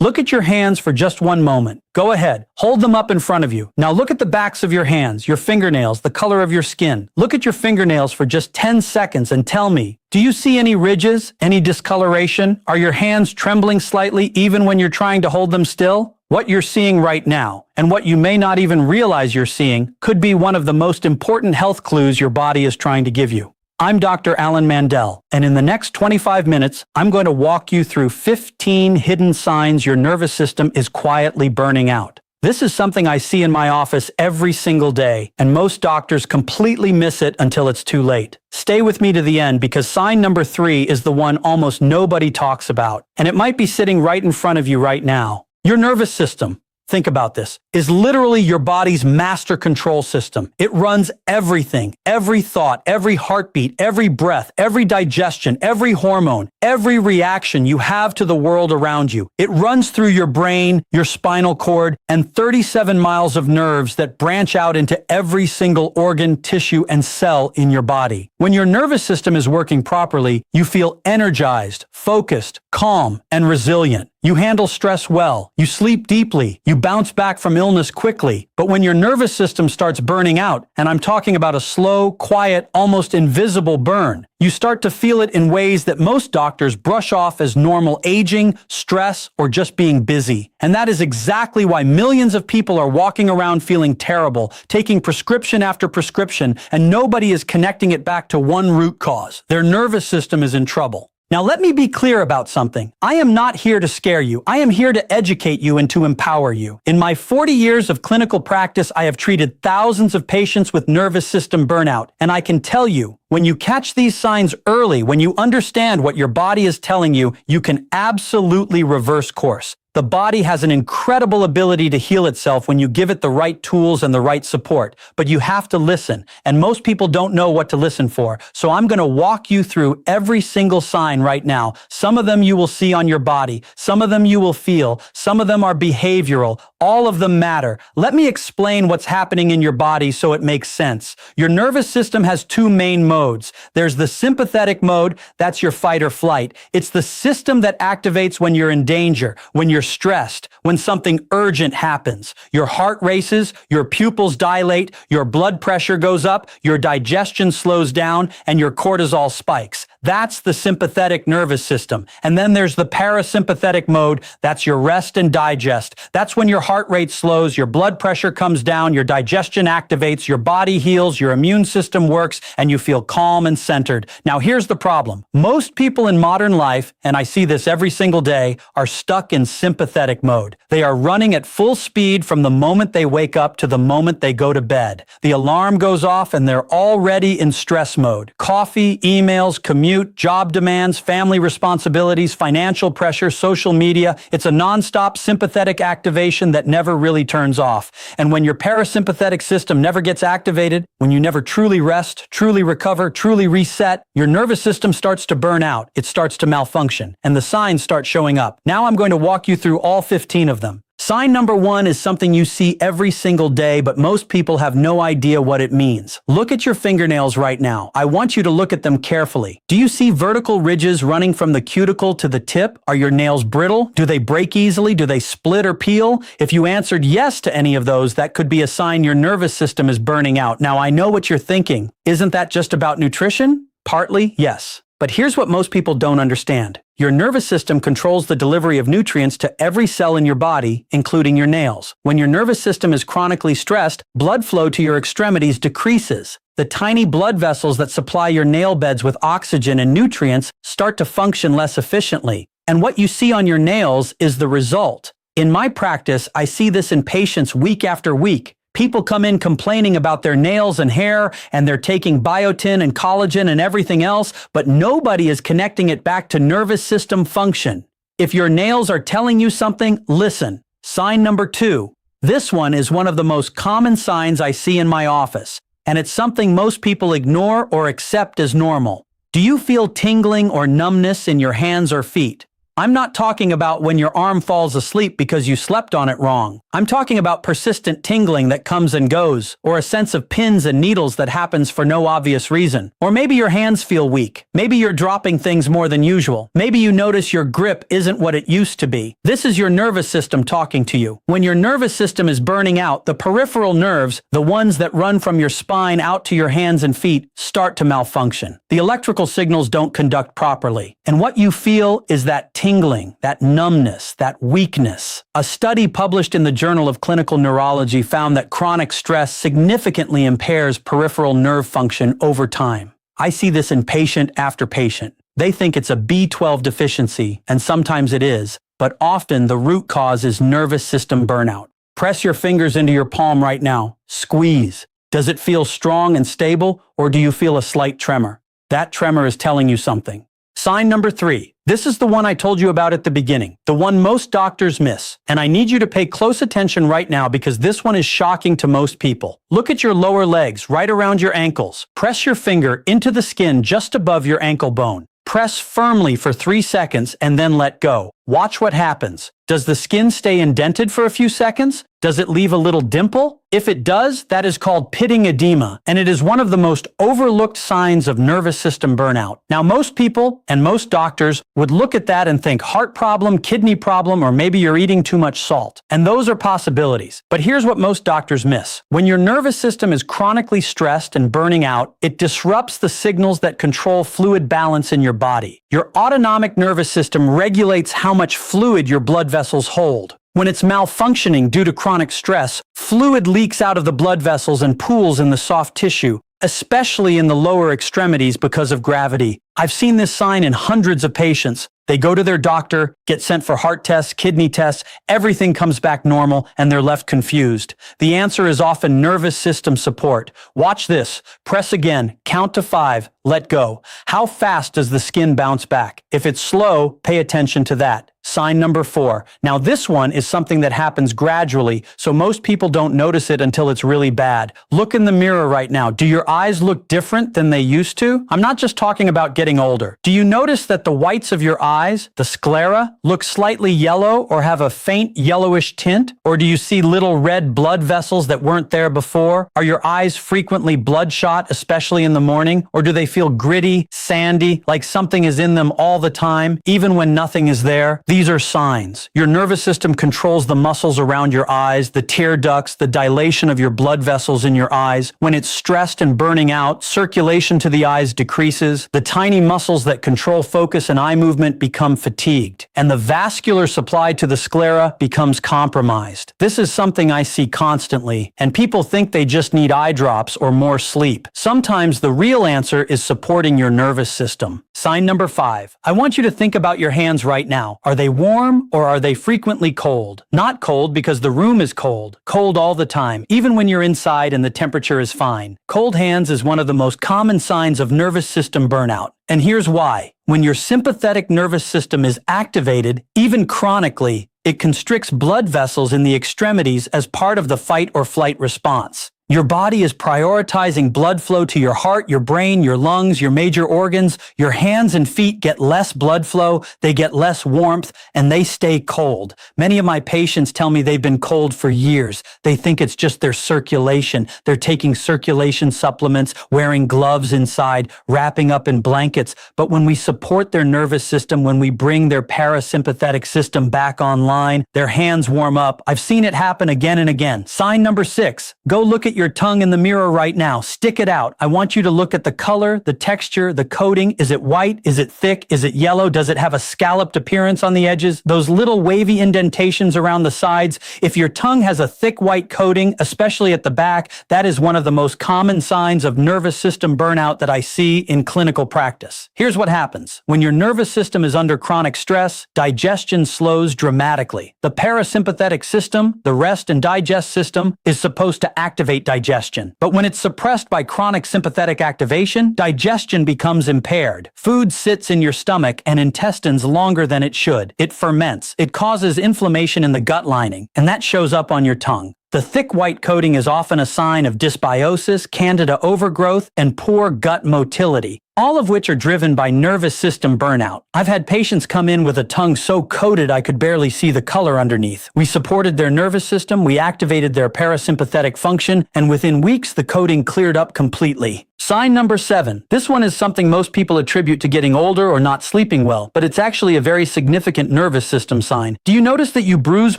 Look at your hands for just one moment. Go ahead, hold them up in front of you. Now look at the backs of your hands, your fingernails, the color of your skin. Look at your fingernails for just 10 seconds and tell me, do you see any ridges, any discoloration? Are your hands trembling slightly even when you're trying to hold them still? What you're seeing right now, and what you may not even realize you're seeing, could be one of the most important health clues your body is trying to give you. I'm Dr. Alan Mandel, and in the next 25 minutes, I'm going to walk you through 15 hidden signs your nervous system is quietly burning out. This is something I see in my office every single day, and most doctors completely miss it until it's too late. Stay with me to the end because sign number 3 is the one almost nobody talks about, and it might be sitting right in front of you right now. Your nervous system, think about this, is literally your body's master control system. It runs everything, every thought, every heartbeat, every breath, every digestion, every hormone, every reaction you have to the world around you. It runs through your brain, your spinal cord, and 37 miles of nerves that branch out into every single organ, tissue, and cell in your body. When your nervous system is working properly, you feel energized, focused, calm, and resilient. You handle stress well, you sleep deeply, you bounce back from illness quickly. But when your nervous system starts burning out, and I'm talking about a slow, quiet, almost invisible burn, you start to feel it in ways that most doctors brush off as normal aging, stress, or just being busy. And that is exactly why millions of people are walking around feeling terrible, taking prescription after prescription, and nobody is connecting it back to one root cause. Their nervous system is in trouble. Now let me be clear about something. I am not here to scare you. I am here to educate you and to empower you. In my 40 years of clinical practice, I have treated thousands of patients with nervous system burnout. And I can tell you, when you catch these signs early, when you understand what your body is telling you, you can absolutely reverse course. The body has an incredible ability to heal itself when you give it the right tools and the right support, but you have to listen, and most people don't know what to listen for. So I'm going to walk you through every single sign right now. Some of them you will see on your body, some of them you will feel, some of them are behavioral, all of them matter. Let me explain what's happening in your body so it makes sense. Your nervous system has two main modes. There's the sympathetic mode, that's your fight or flight. It's the system that activates when you're in danger, when you're stressed, when something urgent happens. Your heart races, your pupils dilate, your blood pressure goes up, your digestion slows down, and your cortisol spikes. That's the sympathetic nervous system. And then there's the parasympathetic mode. That's your rest and digest. That's when your heart rate slows, your blood pressure comes down, your digestion activates, your body heals, your immune system works, and you feel calm and centered. Now here's the problem. Most people in modern life, and I see this every single day, are stuck in sympathetic mode. They are running at full speed from the moment they wake up to the moment they go to bed. The alarm goes off and they're already in stress mode. Coffee, emails, commute, job demands, family responsibilities, financial pressure, social media. It's a nonstop sympathetic activation that never really turns off. And when your parasympathetic system never gets activated, when you never truly rest, truly recover, truly reset, your nervous system starts to burn out. It starts to malfunction, and the signs start showing up. Now I'm going to walk you through all 15 of them. Sign number 1 is something you see every single day, but most people have no idea what it means. Look at your fingernails right now. I want you to look at them carefully. Do you see vertical ridges running from the cuticle to the tip? Are your nails brittle? Do they break easily? Do they split or peel? If you answered yes to any of those, that could be a sign your nervous system is burning out. Now I know what you're thinking. Isn't that just about nutrition? Partly, yes. But here's what most people don't understand. Your nervous system controls the delivery of nutrients to every cell in your body, including your nails. When your nervous system is chronically stressed, blood flow to your extremities decreases. The tiny blood vessels that supply your nail beds with oxygen and nutrients start to function less efficiently. And what you see on your nails is the result. In my practice, I see this in patients week after week. People come in complaining about their nails and hair, and they're taking biotin and collagen and everything else, but nobody is connecting it back to nervous system function. If your nails are telling you something, listen. Sign number 2. This one is one of the most common signs I see in my office, and it's something most people ignore or accept as normal. Do you feel tingling or numbness in your hands or feet? I'm not talking about when your arm falls asleep because you slept on it wrong. I'm talking about persistent tingling that comes and goes, or a sense of pins and needles that happens for no obvious reason. Or maybe your hands feel weak. Maybe you're dropping things more than usual. Maybe you notice your grip isn't what it used to be. This is your nervous system talking to you. When your nervous system is burning out, the peripheral nerves, the ones that run from your spine out to your hands and feet, start to malfunction. The electrical signals don't conduct properly. And what you feel is that tingling, that numbness, that weakness. A study published in the Journal of Clinical Neurology found that chronic stress significantly impairs peripheral nerve function over time. I see this in patient after patient. They think it's a B12 deficiency, and sometimes it is, but often the root cause is nervous system burnout. Press your fingers into your palm right now. Squeeze. Does it feel strong and stable, or do you feel a slight tremor? That tremor is telling you something. Sign number 3. This is the one I told you about at the beginning, the one most doctors miss. And I need you to pay close attention right now because this one is shocking to most people. Look at your lower legs, right around your ankles. Press your finger into the skin just above your ankle bone. Press firmly for 3 seconds and then let go. Watch what happens. Does the skin stay indented for a few seconds? Does it leave a little dimple? If it does, that is called pitting edema, and it is one of the most overlooked signs of nervous system burnout. Now, most people and most doctors would look at that and think heart problem, kidney problem, or maybe you're eating too much salt. And those are possibilities. But here's what most doctors miss. When your nervous system is chronically stressed and burning out, it disrupts the signals that control fluid balance in your body. Your autonomic nervous system regulates how much fluid your blood vessels hold. When it's malfunctioning due to chronic stress, fluid leaks out of the blood vessels and pools in the soft tissue, especially in the lower extremities because of gravity. I've seen this sign in hundreds of patients. They go to their doctor, get sent for heart tests, kidney tests, everything comes back normal, and they're left confused. The answer is often nervous system support. Watch this. Press again, count to 5, let go. How fast does the skin bounce back? If it's slow, pay attention to that. Sign number 4. Now this one is something that happens gradually, so most people don't notice it until it's really bad. Look in the mirror right now. Do your eyes look different than they used to? I'm not just talking about getting older. Do you notice that the whites of your eyes, the sclera, look slightly yellow or have a faint yellowish tint? Or do you see little red blood vessels that weren't there before? Are your eyes frequently bloodshot, especially in the morning? Or do they feel gritty, sandy, like something is in them all the time, even when nothing is there? These are signs. Your nervous system controls the muscles around your eyes, the tear ducts, the dilation of your blood vessels in your eyes. When it's stressed and burning out, circulation to the eyes decreases. The tiny muscles that control focus and eye movement become fatigued, and the vascular supply to the sclera becomes compromised. This is something I see constantly, and people think they just need eye drops or more sleep. Sometimes the real answer is supporting your nervous system. Sign number 5. I want you to think about your hands right now. Are they warm or are they frequently cold? Not cold because the room is cold. Cold all the time, even when you're inside and the temperature is fine. Cold hands is one of the most common signs of nervous system burnout. And here's why. When your sympathetic nervous system is activated, even chronically, it constricts blood vessels in the extremities as part of the fight or flight response. Your body is prioritizing blood flow to your heart, your brain, your lungs, your major organs. Your hands and feet get less blood flow, they get less warmth, and they stay cold. Many of my patients tell me they've been cold for years. They think it's just their circulation. They're taking circulation supplements, wearing gloves inside, wrapping up in blankets. But when we support their nervous system, when we bring their parasympathetic system back online, their hands warm up. I've seen it happen again and again. Sign number 6. Go look at your tongue in the mirror right now. Stick it out. I want you to look at the color, the texture, the coating. Is it white? Is it thick? Is it yellow? Does it have a scalloped appearance on the edges? Those little wavy indentations around the sides. If your tongue has a thick white coating, especially at the back, that is one of the most common signs of nervous system burnout that I see in clinical practice. Here's what happens. When your nervous system is under chronic stress, digestion slows dramatically. The parasympathetic system, the rest and digest system, is supposed to activate digestion. But when it's suppressed by chronic sympathetic activation, digestion becomes impaired. Food sits in your stomach and intestines longer than it should. It ferments. It causes inflammation in the gut lining, and that shows up on your tongue. The thick white coating is often a sign of dysbiosis, candida overgrowth, and poor gut motility. all of which are driven by nervous system burnout. I've had patients come in with a tongue so coated I could barely see the color underneath. We supported their nervous system, we activated their parasympathetic function, and within weeks the coating cleared up completely. Sign number 7. This one is something most people attribute to getting older or not sleeping well, but it's actually a very significant nervous system sign. Do you notice that you bruise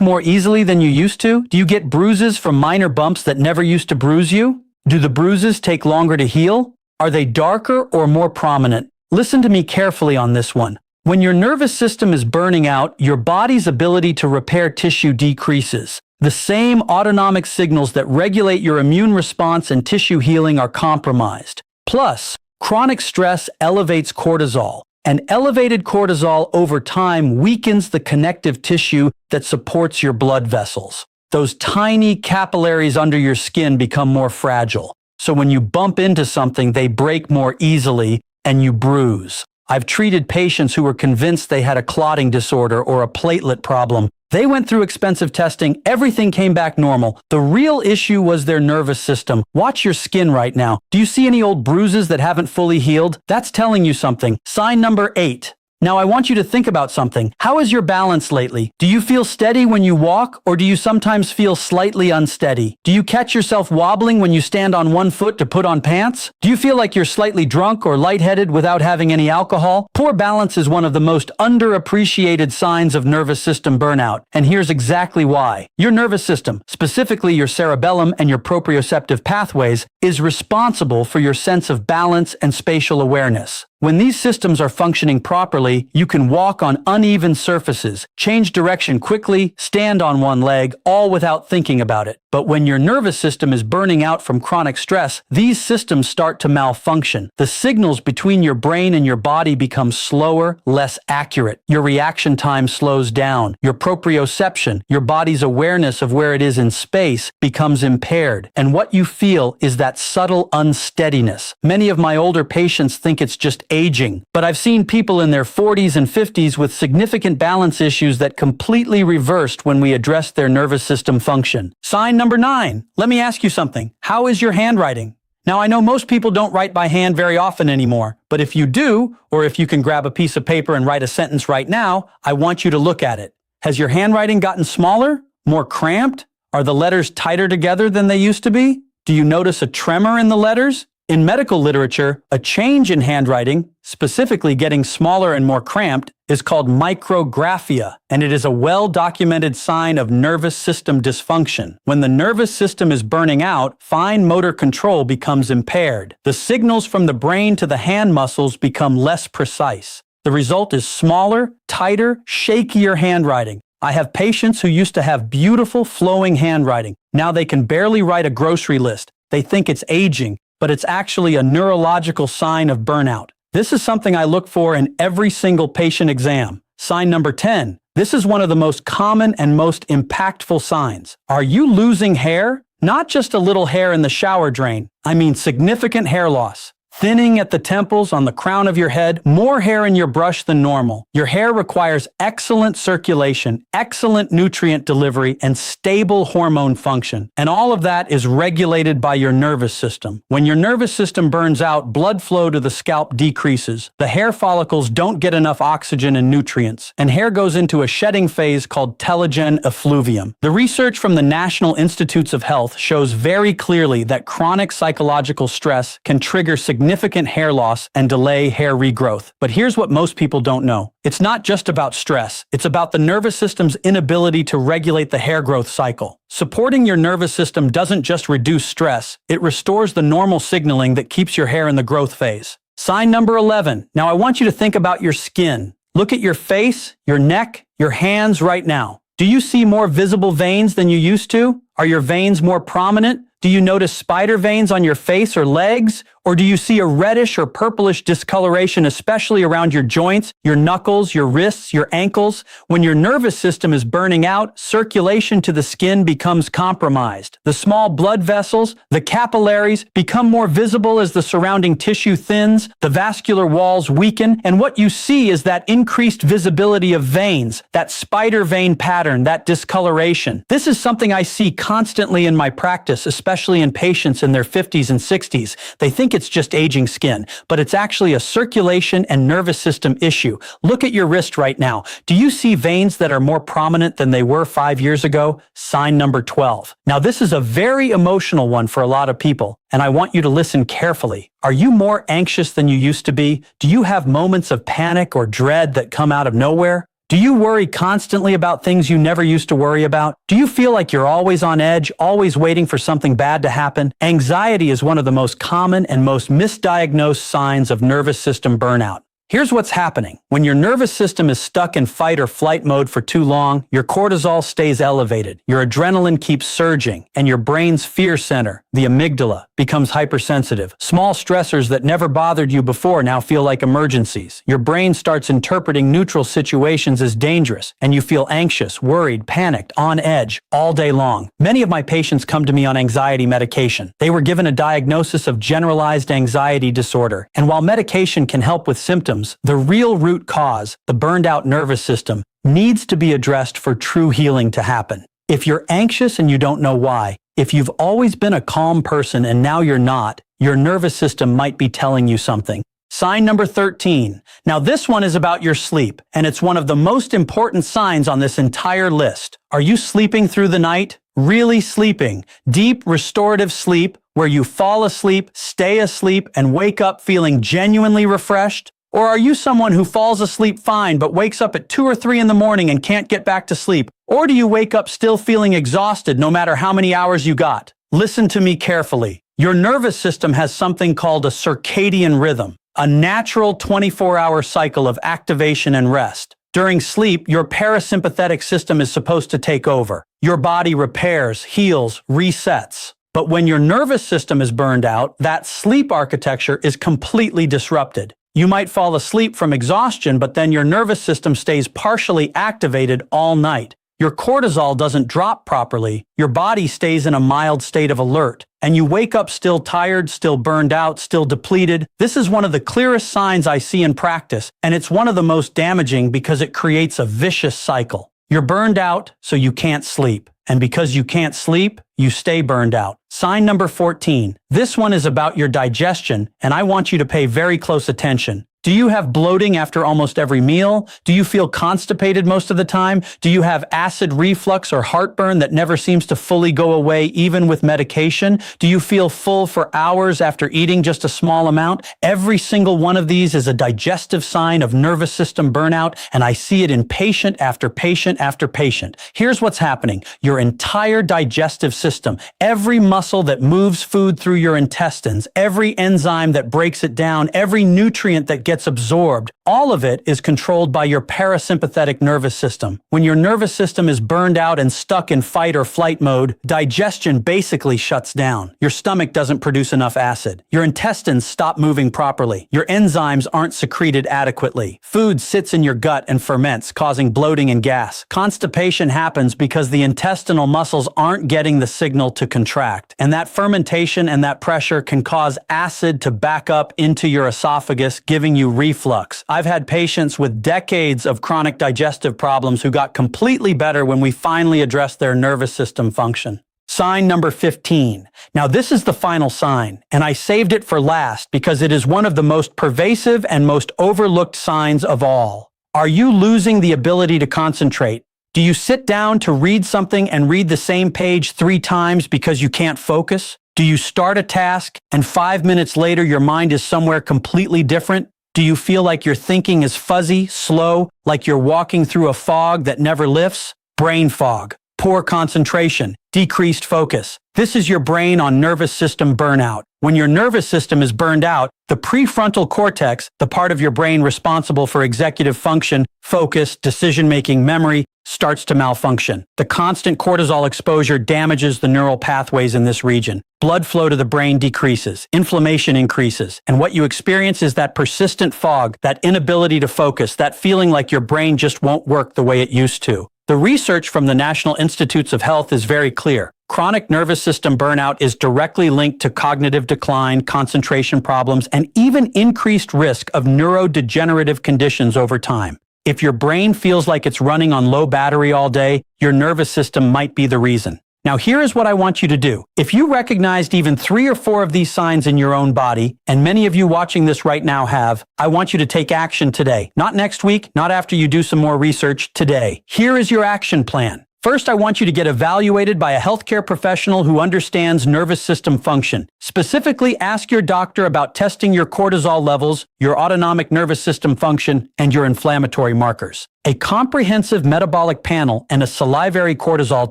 more easily than you used to? Do you get bruises from minor bumps that never used to bruise you? Do the bruises take longer to heal? Are they darker or more prominent? Listen to me carefully on this one. When your nervous system is burning out, your body's ability to repair tissue decreases. The same autonomic signals that regulate your immune response and tissue healing are compromised. Plus, chronic stress elevates cortisol, and elevated cortisol over time weakens the connective tissue that supports your blood vessels. Those tiny capillaries under your skin become more fragile. So when you bump into something, they break more easily and you bruise. I've treated patients who were convinced they had a clotting disorder or a platelet problem. They went through expensive testing, everything came back normal. The real issue was their nervous system. Watch your skin right now. Do you see any old bruises that haven't fully healed? That's telling you something. Sign number 8. Now I want you to think about something. How is your balance lately? Do you feel steady when you walk, or do you sometimes feel slightly unsteady? Do you catch yourself wobbling when you stand on one foot to put on pants? Do you feel like you're slightly drunk or lightheaded without having any alcohol? Poor balance is one of the most underappreciated signs of nervous system burnout, and here's exactly why. Your nervous system, specifically your cerebellum and your proprioceptive pathways, is responsible for your sense of balance and spatial awareness. When these systems are functioning properly, you can walk on uneven surfaces, change direction quickly, stand on one leg, all without thinking about it. But when your nervous system is burning out from chronic stress, these systems start to malfunction. The signals between your brain and your body become slower, less accurate. Your reaction time slows down. Your proprioception, your body's awareness of where it is in space, becomes impaired. And what you feel is that subtle unsteadiness. Many of my older patients think it's just aging, but I've seen people in their 40s and 50s with significant balance issues that completely reversed when we addressed their nervous system function. Sign number 9. Let me ask you something. How is your handwriting? Now, I know most people don't write by hand very often anymore, but if you do, or if you can grab a piece of paper and write a sentence right now, I want you to look at it. Has your handwriting gotten smaller? More cramped? Are the letters tighter together than they used to be? Do you notice a tremor in the letters? In medical literature, a change in handwriting, specifically getting smaller and more cramped, is called micrographia, and it is a well-documented sign of nervous system dysfunction. When the nervous system is burning out, fine motor control becomes impaired. The signals from the brain to the hand muscles become less precise. The result is smaller, tighter, shakier handwriting. I have patients who used to have beautiful, flowing handwriting. Now they can barely write a grocery list. They think it's aging, but it's actually a neurological sign of burnout. This is something I look for in every single patient exam. Sign number 10. This is one of the most common and most impactful signs. Are you losing hair? Not just a little hair in the shower drain. I mean significant hair loss. Thinning at the temples, on the crown of your head, more hair in your brush than normal. Your hair requires excellent circulation, excellent nutrient delivery, and stable hormone function. And all of that is regulated by your nervous system. When your nervous system burns out, blood flow to the scalp decreases. The hair follicles don't get enough oxygen and nutrients, and hair goes into a shedding phase called telogen effluvium. The research from the National Institutes of Health shows very clearly that chronic psychological stress can trigger significant hair loss and delay hair regrowth. But here's what most people don't know. It's not just about stress. It's about the nervous system's inability to regulate the hair growth cycle. Supporting your nervous system doesn't just reduce stress, it restores the normal signaling that keeps your hair in the growth phase. Sign number 11. Now I want you to think about your skin. Look at your face, your neck, your hands right now. Do you see more visible veins than you used to? Are your veins more prominent? Do you notice spider veins on your face or legs? Or do you see a reddish or purplish discoloration, especially around your joints, your knuckles, your wrists, your ankles? When your nervous system is burning out, circulation to the skin becomes compromised. The small blood vessels, the capillaries, become more visible as the surrounding tissue thins, the vascular walls weaken, and what you see is that increased visibility of veins, that spider vein pattern, that discoloration. This is something I see constantly in my practice, especially especially in patients in their 50s and 60s. They think it's just aging skin, but it's actually a circulation and nervous system issue. Look at your wrist right now. Do you see veins that are more prominent than they were 5 years ago? Sign number 12. Now, this is a very emotional one for a lot of people, and I want you to listen carefully. Are you more anxious than you used to be? Do you have moments of panic or dread that come out of nowhere? Do you worry constantly about things you never used to worry about? Do you feel like you're always on edge, always waiting for something bad to happen? Anxiety is one of the most common and most misdiagnosed signs of nervous system burnout. Here's what's happening. When your nervous system is stuck in fight or flight mode for too long, your cortisol stays elevated, your adrenaline keeps surging, and your brain's fear center, the amygdala, becomes hypersensitive. Small stressors that never bothered you before now feel like emergencies. Your brain starts interpreting neutral situations as dangerous, and you feel anxious, worried, panicked, on edge all day long. Many of my patients come to me on anxiety medication. They were given a diagnosis of generalized anxiety disorder, and while medication can help with symptoms, the real root cause, the burned-out nervous system, needs to be addressed for true healing to happen. If you're anxious and you don't know why, if you've always been a calm person and now you're not, your nervous system might be telling you something. Sign number 13. Now this one is about your sleep, and it's one of the most important signs on this entire list. Are you sleeping through the night? Really sleeping? Deep, restorative sleep, where you fall asleep, stay asleep, and wake up feeling genuinely refreshed? Or are you someone who falls asleep fine but wakes up at 2 or 3 in the morning and can't get back to sleep? Or do you wake up still feeling exhausted no matter how many hours you got? Listen to me carefully. Your nervous system has something called a circadian rhythm, a natural 24-hour cycle of activation and rest. During sleep, your parasympathetic system is supposed to take over. Your body repairs, heals, resets. But when your nervous system is burned out, that sleep architecture is completely disrupted. You might fall asleep from exhaustion, but then your nervous system stays partially activated all night. Your cortisol doesn't drop properly, your body stays in a mild state of alert, and you wake up still tired, still burned out, still depleted. This is one of the clearest signs I see in practice, and it's one of the most damaging because it creates a vicious cycle. You're burned out, so you can't sleep. And because you can't sleep, you stay burned out. Sign number 14. This one is about your digestion, and I want you to pay very close attention. Do you have bloating after almost every meal? Do you feel constipated most of the time? Do you have acid reflux or heartburn that never seems to fully go away even with medication? Do you feel full for hours after eating just a small amount? Every single one of these is a digestive sign of nervous system burnout, and I see it in patient after patient after patient. Here's what's happening. Your entire digestive system, every muscle that moves food through your intestines, every enzyme that breaks it down, every nutrient that gets absorbed, all of it is controlled by your parasympathetic nervous system. When your nervous system is burned out and stuck in fight or flight mode, digestion basically shuts down. Your stomach doesn't produce enough acid. Your intestines stop moving properly. Your enzymes aren't secreted adequately. Food sits in your gut and ferments, causing bloating and gas. Constipation happens because the intestinal muscles aren't getting the signal to contract. And that fermentation and that pressure can cause acid to back up into your esophagus, giving you reflux. I've had patients with decades of chronic digestive problems who got completely better when we finally addressed their nervous system function. Sign number 15. Now this is the final sign, and I saved it for last because it is one of the most pervasive and most overlooked signs of all. Are you losing the ability to concentrate? Do you sit down to read something and read the same page 3 times because you can't focus? Do you start a task and 5 minutes later your mind is somewhere completely different? Do you feel like your thinking is fuzzy, slow, like you're walking through a fog that never lifts? Brain fog, poor concentration, decreased focus. This is your brain on nervous system burnout. When your nervous system is burned out, the prefrontal cortex, the part of your brain responsible for executive function, focus, decision-making, memory, starts to malfunction. The constant cortisol exposure damages the neural pathways in this region. Blood flow to the brain decreases, inflammation increases, and what you experience is that persistent fog, that inability to focus, that feeling like your brain just won't work the way it used to. The research from the National Institutes of Health is very clear. Chronic nervous system burnout is directly linked to cognitive decline, concentration problems, and even increased risk of neurodegenerative conditions over time. If your brain feels like it's running on low battery all day, your nervous system might be the reason. Now here is what I want you to do. If you recognized even 3 or 4 of these signs in your own body, and many of you watching this right now have, I want you to take action today. Not next week, not after you do some more research, today. Here is your action plan. First, I want you to get evaluated by a healthcare professional who understands nervous system function. Specifically, ask your doctor about testing your cortisol levels, your autonomic nervous system function, and your inflammatory markers. A comprehensive metabolic panel and a salivary cortisol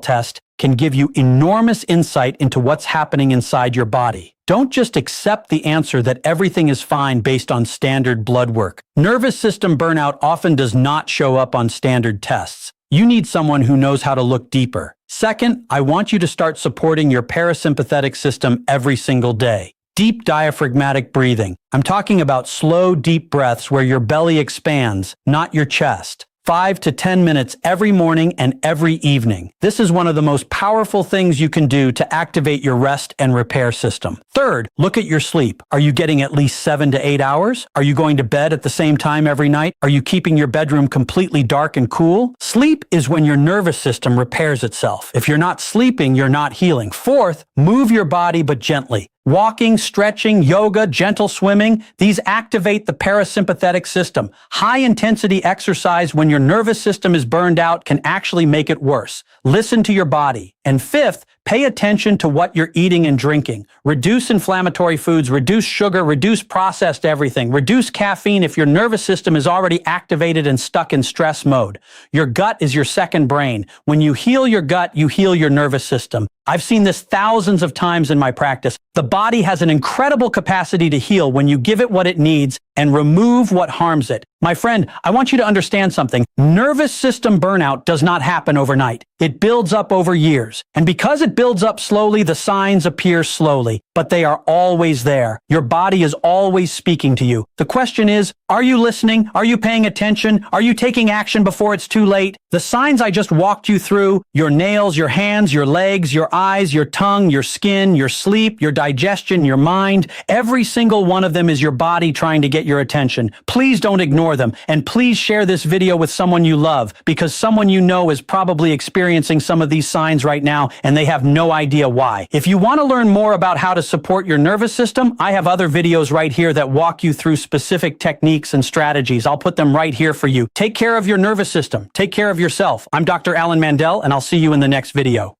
test can give you enormous insight into what's happening inside your body. Don't just accept the answer that everything is fine based on standard blood work. Nervous system burnout often does not show up on standard tests. You need someone who knows how to look deeper. Second, I want you to start supporting your parasympathetic system every single day. Deep diaphragmatic breathing. I'm talking about slow, deep breaths where your belly expands, not your chest. 5 to 10 minutes every morning and every evening. This is one of the most powerful things you can do to activate your rest and repair system. Third, look at your sleep. Are you getting at least 7 to 8 hours? Are you going to bed at the same time every night? Are you keeping your bedroom completely dark and cool? Sleep is when your nervous system repairs itself. If you're not sleeping, you're not healing. Fourth, move your body but gently. Walking, stretching, yoga, gentle swimming, these activate the parasympathetic system. High-intensity exercise when your nervous system is burned out can actually make it worse. Listen to your body. And fifth, pay attention to what you're eating and drinking. Reduce inflammatory foods, reduce sugar, reduce processed everything, reduce caffeine if your nervous system is already activated and stuck in stress mode. Your gut is your second brain. When you heal your gut, you heal your nervous system. I've seen this thousands of times in my practice. The body has an incredible capacity to heal when you give it what it needs and remove what harms it. My friend, I want you to understand something. Nervous system burnout does not happen overnight. It builds up over years. And because it builds up slowly, the signs appear slowly, but they are always there. Your body is always speaking to you. The question is, are you listening? Are you paying attention? Are you taking action before it's too late? The signs I just walked you through, your nails, your hands, your legs, your eyes, your tongue, your skin, your sleep, your digestion, your mind, every single one of them is your body trying to get your attention. Please don't ignore them, and please share this video with someone you love, because someone you know is probably experiencing some of these signs right now, and they have no idea why. If you want to learn more about how to support your nervous system, I have other videos right here that walk you through specific techniques and strategies. I'll put them right here for you. Take care of your nervous system. Take care of yourself. I'm Dr. Alan Mandel, and I'll see you in the next video.